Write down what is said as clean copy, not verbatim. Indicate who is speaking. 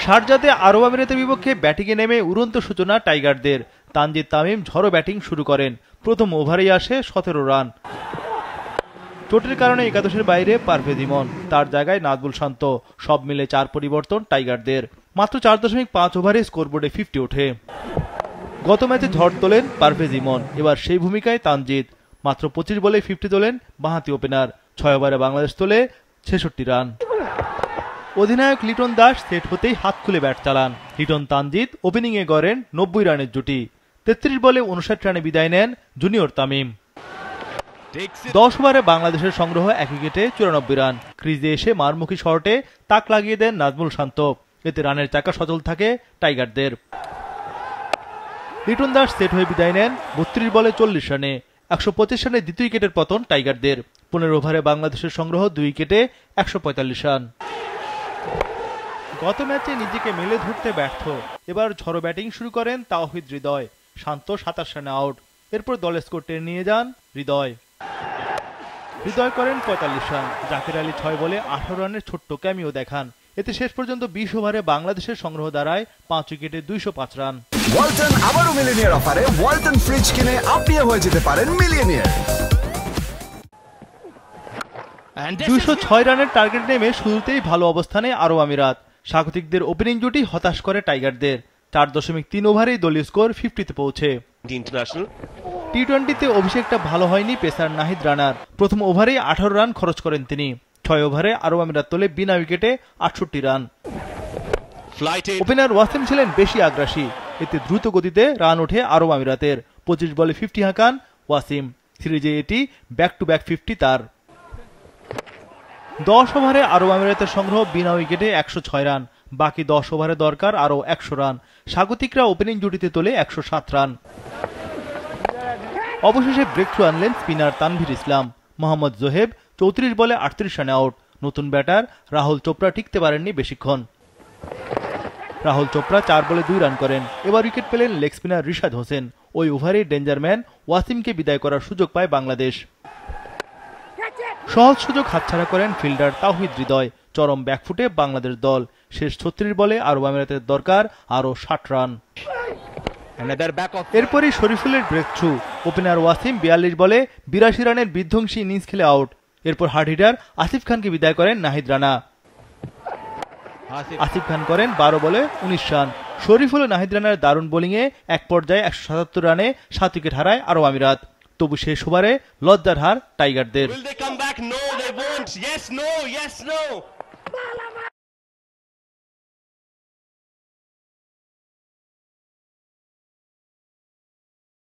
Speaker 1: শারজাতে আরব আমিরাতের বিপক্ষে ব্যাটিংয়ে নেমে উড়ন্ত সূচনা টাইগারদের। তানজিদ তামিম ঝড়ো ব্যাটিং শুরু করেন। প্রথম ওভারেই আসে 17 রান। চোটের কারণে একাদশের বাইরে পারভেজ ইমন, তার জায়গায় নাজমুল শান্ত। সব মিলে 4 পরিবর্তন টাইগারদের। মাত্র 4.5 ওভারে স্কোরবোর্ডে 50 ওঠে। গত ম্যাচে ঝড় তোলেন পারভেজ ইমন, এবার সেই ভূমিকায় তানজিদ। মাত্র 25 বলে 50 তোলেন বাঁহাতি ওপেনার। 6 ওভারে বাংলাদেশ তোলে 66 রান। অধিনায়ক লিটন দাস সেট হতেই হাত খুলে ব্যাট চালান। লিটন তানজিদ ওপেনিংয়ে গড়েন 90 রানের জুটি। 33 বলে 59 রানে বিদায় নেন জুনিয়র তামিম। 10 ওভারে বাংলাদেশের সংগ্রহ 1 উইকেটে 94 রান। ক্রিজে এসে মারমুখী শর্টে তাক লাগিয়ে দেন নাজমুল শান্ত। এতে রানের চাকা সচল থাকে টাইগারদের। লিটন দাস সেট হয়ে বিদায় নেন 32 বলে 40 রানে। 125 রানে দ্বিতীয় উইকেটের পতন টাইগারদের। 15 ওভারে বাংলাদেশের সংগ্রহ 2 উইকেটে 145 রান। গত ম্যাচে নিজেকে মেলে ধরতে ব্যর্থ, এবার ঝড়ো ব্যাটিং শুরু করেন তাওহিদ হৃদয়। শান্ত 27 রানে আউট। এরপর দলের স্কোর টেনে নিয়ে যান হৃদয় করেন 45 রান। জাকির আলী 6 বলে 18 রানের ছোট্ট ক্যামিও দেখান। এতে শেষ পর্যন্ত 20 ওভারে বাংলাদেশের সংগ্রহ দাঁড়ায় 5 উইকেটে 205 রান।
Speaker 2: ওয়ালটন আবারও মিলিয়নিয়ার অফারে ওয়ালটন ফ্রিজ কিনে আপনিও হয়ে যেতে পারেন মিলিয়নিয়ার।
Speaker 1: 206 রানের টার্গেট নেমে শুরুতেই ভালো অবস্থানে আরব আমিরাত। স্বাগতিকদের ওপেনিং জুটি হতাশ করে টাইগারদের। 4.3 ওভারেই দলীয় স্কোর 50-তে পৌঁছে। টি-20তে অভিষেকটা ভালো হয়নি পেসার নাহিদ রানার। প্রথম ওভারেই 18 রান খরচ করেন তিনি। 6 ওভারে আরব আমিরাত তোলে বিনা উইকেটে 68 রান। ওপেনার ওয়াসিম ছিলেন বেশি আগ্রাসী। এতে দ্রুত গতিতে রান ওঠে আরব আমিরাতের। 25 বলে 50 হাঁকান ওয়াসিম। সিরিজে এটি ব্যাক টু ব্যাক 50 তার। 10 ওভারে আরব আমিরাতের সংগ্রহ বিনা উইকেটে 106 রান। বাকি 10 ওভারে দরকার আরও 100 রান। স্বাগতিকরা ওপেনিং জুটিতে তোলে 107 রান। অবশেষে ব্রেক থ্রু আনলেন স্পিনার তানভীর ইসলাম। মোহাম্মদ জোহেব 34 বলে 38 রানে আউট। নতুন ব্যাটার রাহুল চোপড়া টিকতে পারেননি বেশিক্ষণ। রাহুল চোপড়া 4 বলে 2 রান করেন। এবার উইকেট পেলেন লেগ স্পিনার রিশাদ হোসেন। ওই ওভারে ডেঞ্জারম্যান ওয়াসিমকে বিদায় করার সুযোগ পায় বাংলাদেশ। সহজ সুযোগ হাতছাড়া করেন ফিল্ডার তাওহিদ হৃদয়। চরম ব্যাকফুটে বাংলাদেশ দল। শেষ 36 বলে আরব আমিরাতের দরকার আরও 60 রান। এরপরই শরীফুলের ব্রেক থ্রু। ওপেনার ওয়াসিম 42 বলে 82 রানের বিধ্বংসী ইনিংস খেলে আউট। এরপর হার্ড হিটার আসিফ খানকে বিদায় করেন নাহিদ রানা। আসিফ খান করেন 12 বলে 19 রান। শরীফুল ও নাহিদ রানার দারুণ বোলিংয়ে এক পর্যায়ে 177 রানে 7 উইকেট হারায় আরব আমিরাত। তবু শেষ ওভারে লজ্জার হার টাইগারদের।